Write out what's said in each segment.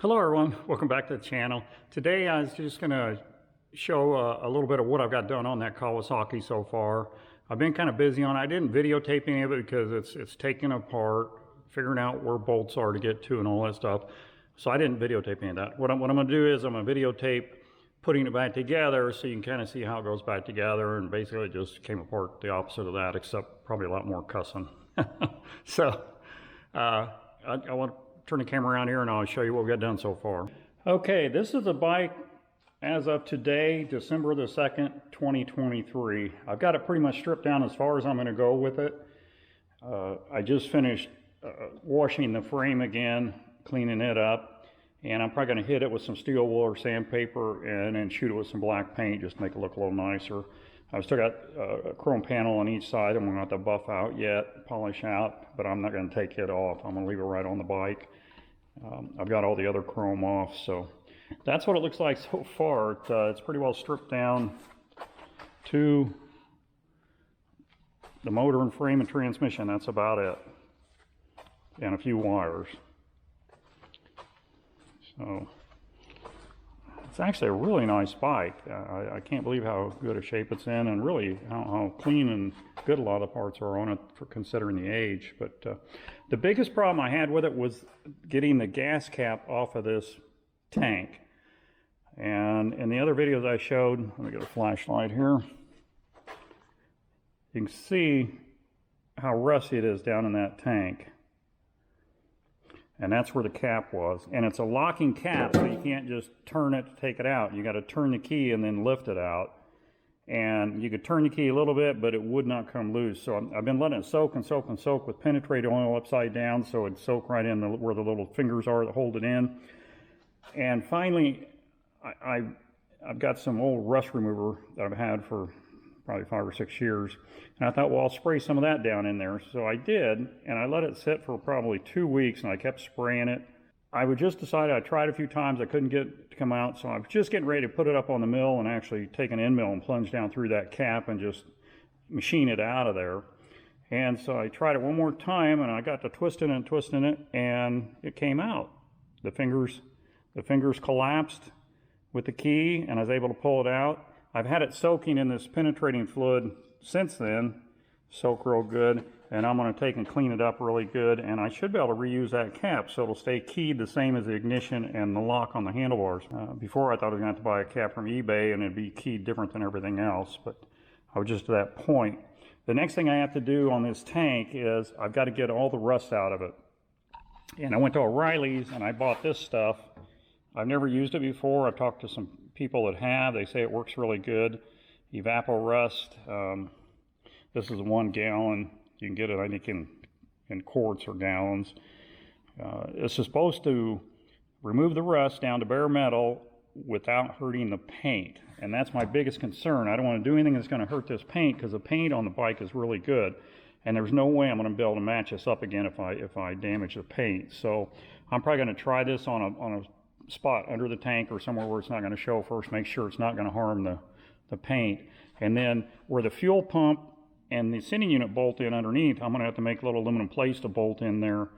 Hello everyone, welcome back to the channel. Today I was just going to show a little bit of what I've got done on that Kawasaki so far. I've been kind of busy on it. I didn't videotape any of it because it's taken apart, figuring out where bolts are to get to and all that stuff. So I didn't videotape any of that. What I'm going to do is I'm going to videotape putting it back together so you can kind of see how it goes back together, and basically it just came apart the opposite of that, except probably a lot more cussing. So I want to turn the camera around here and I'll show you what we got done so far. Okay, this is a bike as of today, December the 2nd, 2023. I've got it pretty much stripped down as far as I'm going to go with it. I just finished washing the frame again, cleaning it up, and I'm probably going to hit it with some steel wool or sandpaper and then shoot it with some black paint just to make it look a little nicer. I've still got a chrome panel on each side. I'm going to have to buff out yet, polish out, but I'm not going to take it off. I'm going to leave it right on the bike. I've got all the other chrome off, so that's what it looks like so far. It's pretty well stripped down to the motor and frame and transmission. That's about it, and a few wires. So it's actually a really nice bike. I can't believe how good a shape it's in, and really how clean and good a lot of the parts are on it for considering the age. But the biggest problem I had with it was getting the gas cap off of this tank. And in the other videos I showed, let me get a flashlight here. You can see how rusty it is down in that tank. And that's where the cap was. And it's a locking cap, so you can't just turn it to take it out. You got to turn the key and then lift it out. And you could turn the key a little bit, but it would not come loose. So I've been letting it soak and soak and soak with penetrating oil upside down, so it'd soak right in where the little fingers are that hold it in. And finally, I've got some old rust remover that I've had for probably 5 or 6 years. And I thought, well, I'll spray some of that down in there. So I did, and I let it sit for probably 2 weeks, and I kept spraying it. I would just decided, I tried a few times, I couldn't get it to come out, so I was just getting ready to put it up on the mill and actually take an end mill and plunge down through that cap and just machine it out of there. And so I tried it one more time, and I got to twisting it, and it came out. The fingers collapsed with the key, and I was able to pull it out. I've had it soaking in this penetrating fluid since then, soak real good, and I'm going to take and clean it up really good, and I should be able to reuse that cap so it'll stay keyed the same as the ignition and the lock on the handlebars. Before I thought I was going to have to buy a cap from eBay and it'd be keyed different than everything else, but I was just to that point. The next thing I have to do on this tank is I've got to get all the rust out of it. And I went to O'Reilly's and I bought this stuff. I've never used it before. I've talked to some people that have. They say it works really good. Evapor Rust. This is 1 gallon. You can get it, I think, in quarts or gallons. This is supposed to remove the rust down to bare metal without hurting the paint. And that's my biggest concern. I don't want to do anything that's going to hurt this paint, because the paint on the bike is really good. And there's no way I'm going to be able to match this up again if I damage the paint. So I'm probably going to try this on a spot under the tank or somewhere where it's not going to show first, make sure it's not going to harm the paint. And then where the fuel pump and the sending unit bolt in underneath, I'm going to have to make little aluminum plates to bolt in there,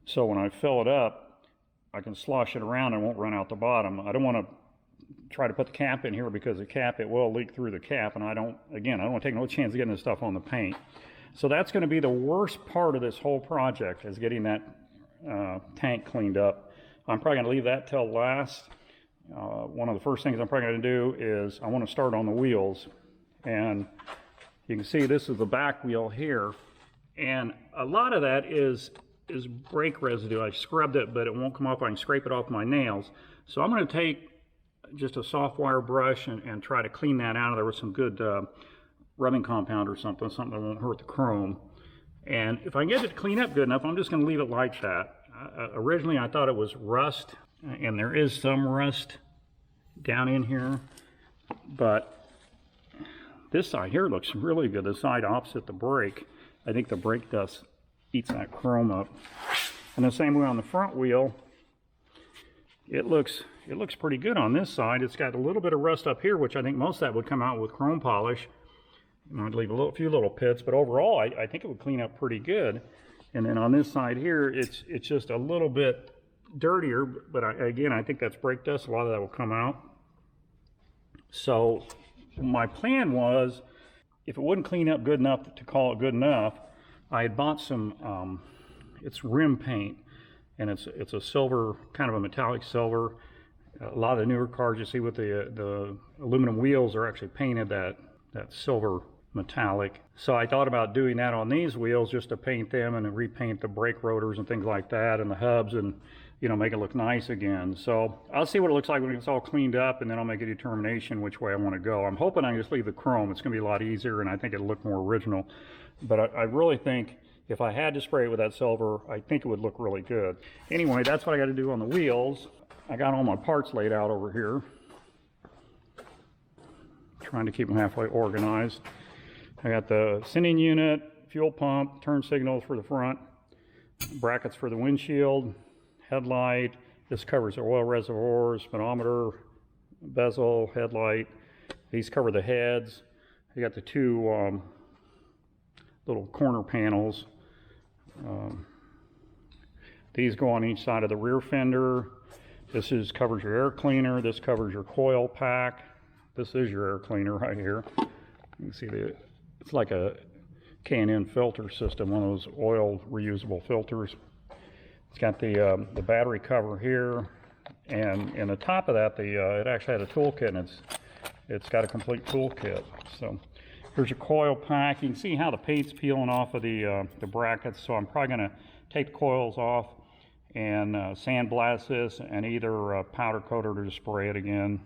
so when I fill it up I can slosh it around and it won't run out the bottom. I don't want to try to put the cap in here, because the cap, it will leak through the cap, and I don't want to take no chance of getting this stuff on the paint. So that's going to be the worst part of this whole project, is getting that tank cleaned up. I'm probably going to leave that till last. One of the first things I'm probably going to do is I want to start on the wheels. And you can see this is the back wheel here. And a lot of that is brake residue. I scrubbed it, but it won't come off. I can scrape it off my nails. So I'm going to take just a soft wire brush and try to clean that out of there with some good rubbing compound or something that won't hurt the chrome. And if I can get it to clean up good enough, I'm just going to leave it like that. Originally I thought it was rust, and there is some rust down in here, but this side here looks really good. The side opposite the brake, I think the brake dust eats that chrome up. And the same way on the front wheel, it looks pretty good on this side. It's got a little bit of rust up here, which I think most of that would come out with chrome polish. I'd leave a few little pits, but overall I think it would clean up pretty good. And then on this side here, it's just a little bit dirtier, but again, I think that's brake dust. A lot of that will come out. So my plan was, if it wouldn't clean up good enough to call it good enough, I had bought some, it's rim paint, and it's a silver, kind of a metallic silver. A lot of the newer cars you see with the aluminum wheels are actually painted that silver metallic. So I thought about doing that on these wheels, just to paint them and repaint the brake rotors and things like that, and the hubs, and make it look nice again. So I'll see what it looks like when it's all cleaned up, and then I'll make a determination which way I want to go. I'm hoping I can just leave the chrome. It's going to be a lot easier, and I think it'll look more original. But I really think if I had to spray it with that silver, I think it would look really good. Anyway, that's what I got to do on the wheels. I got all my parts laid out over here, trying to keep them halfway organized. I got the sending unit, fuel pump, turn signals for the front, brackets for the windshield, headlight. This covers the oil reservoir, speedometer, bezel, headlight. These cover the heads. You got the two little corner panels. These go on each side of the rear fender. This covers your air cleaner. This covers your coil pack. This is your air cleaner right here. You can see it's like a K&N filter system, one of those oil reusable filters. It's got the battery cover here, and in the top of that, it actually had a toolkit, and it's got a complete toolkit. So here's your coil pack. You can see how the paint's peeling off of the brackets. So I'm probably going to take the coils off and sandblast this, and either powder coat it or just spray it again.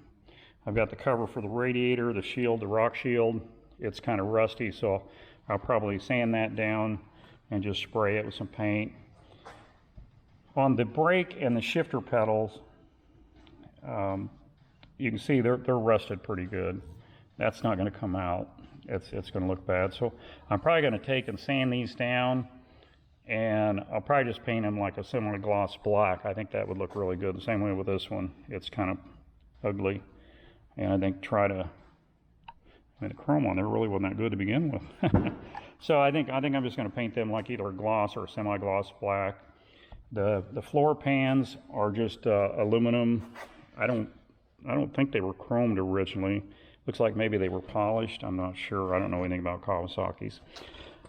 I've got the cover for the radiator, the shield, the rock shield. It's kind of rusty, so I'll probably sand that down and just spray it with some paint. On the brake and the shifter pedals, you can see they're rusted pretty good. That's not going to come out. It's going to look bad. So I'm probably going to take and sand these down, and I'll probably just paint them like a similar gloss black. I think that would look really good. The same way with this one. It's kind of ugly, and I think the chrome on there really wasn't that good to begin with. So I think I'm just going to paint them like either a gloss or a semi-gloss black. The floor pans are just aluminum. I don't think they were chromed originally. Looks like maybe they were polished. I'm not sure. I don't know anything about Kawasaki's.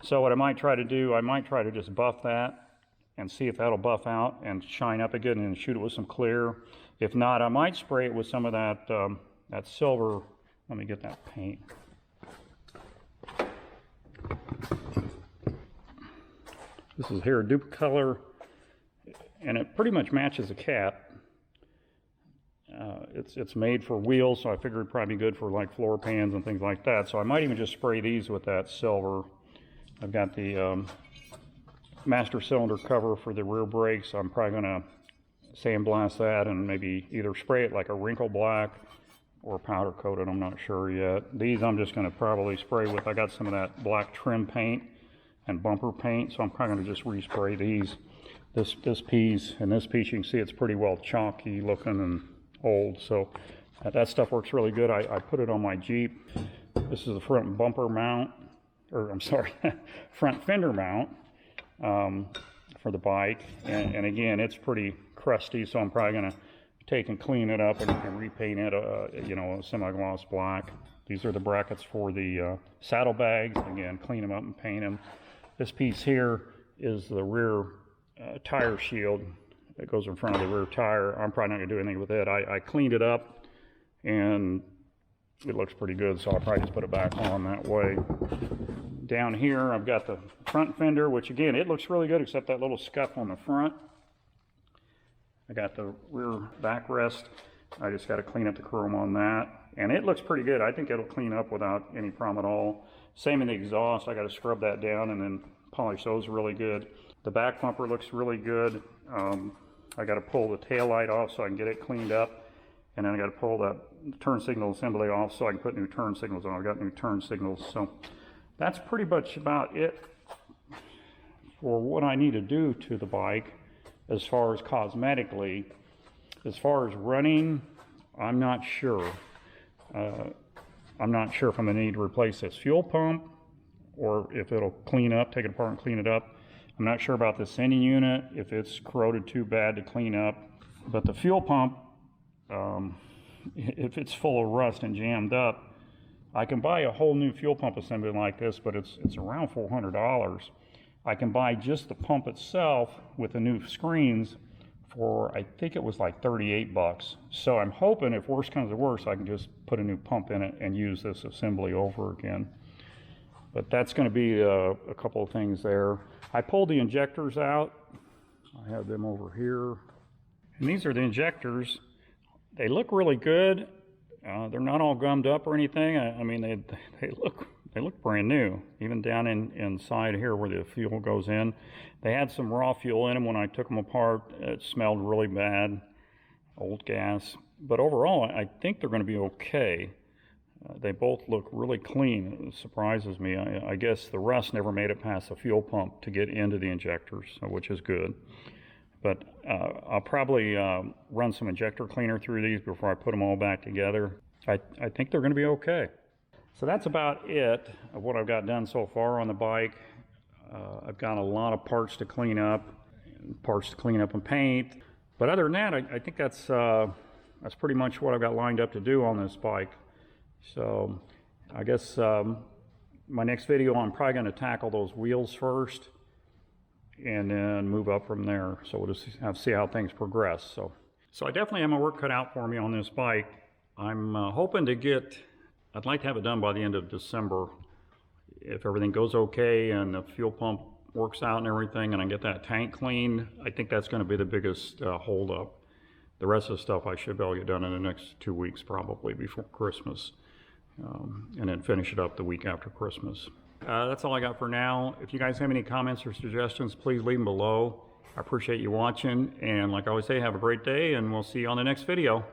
So what I might try to do, I might try to just buff that and see if that'll buff out and shine up again and shoot it with some clear. If not, I might spray it with some of that silver. Let me get that paint. This is here, dupe color, and it pretty much matches the cap. It's made for wheels, so I figured it'd probably be good for like floor pans and things like that. So I might even just spray these with that silver. I've got the master cylinder cover for the rear brakes. I'm probably going to sandblast that and maybe either spray it like a wrinkle black or powder coat it. I'm not sure yet. These I'm just going to probably spray with, I got some of that black trim paint and bumper paint, so I'm probably going to just respray these. This piece and this piece, you can see it's pretty well chalky looking and old, so that stuff works really good. I put it on my Jeep. This is the front bumper mount, or I'm sorry, front fender mount for the bike, and again, it's pretty crusty, so I'm probably going to take and clean it up and repaint it, a semi-gloss black. These are the brackets for the saddlebags. Again, clean them up and paint them. This piece here is the rear tire shield that goes in front of the rear tire. I'm probably not going to do anything with it. I cleaned it up, and it looks pretty good, so I'll probably just put it back on that way. Down here, I've got the front fender, which again, it looks really good, except that little scuff on the front. I got the rear backrest. I just got to clean up the chrome on that, and it looks pretty good. I think it'll clean up without any problem at all. Same in the exhaust. I got to scrub that down and then polish those really good. The back bumper looks really good. I got to pull the tail light off so I can get it cleaned up, and then I got to pull that turn signal assembly off so I can put new turn signals on. I've got new turn signals, so that's pretty much about it for what I need to do to the bike as far as cosmetically. As far as running, I'm not sure. I'm not sure if I'm going to need to replace this fuel pump or if it'll clean up, take it apart and clean it up. I'm not sure about the sending unit, if it's corroded too bad to clean up. But the fuel pump, if it's full of rust and jammed up, I can buy a whole new fuel pump assembly like this, but it's around $400. I can buy just the pump itself with the new screens for, I think it was like 38 bucks. So I'm hoping if worse comes to worse, I can just put a new pump in it and use this assembly over again. But that's going to be a couple of things there. I pulled the injectors out. I have them over here. And these are the injectors. They look really good. They're not all gummed up or anything. I mean, they look brand new. Even down inside here where the fuel goes in, they had some raw fuel in them. When I took them apart, it smelled really bad, old gas. But overall, I think they're going to be okay. They both look really clean. It surprises me. I guess the rust never made it past the fuel pump to get into the injectors, which is good. But I'll probably run some injector cleaner through these before I put them all back together. I think they're going to be okay. So that's about it of what I've got done so far on the bike. I've got a lot of parts to clean up and paint. But other than that, I think that's pretty much what I've got lined up to do on this bike. So I guess my next video, I'm probably going to tackle those wheels first and then move up from there. So we'll just see how things progress. So I definitely have my work cut out for me on this bike. I'm hoping to I'd like to have it done by the end of December. If everything goes okay and the fuel pump works out and everything and I get that tank clean, I think that's going to be the biggest holdup. The rest of the stuff I should be able to get done in the next 2 weeks probably before Christmas. And then finish it up the week after Christmas. That's all I got for now. If you guys have any comments or suggestions, please leave them below. I appreciate you watching, and like I always say, have a great day, and we'll see you on the next video.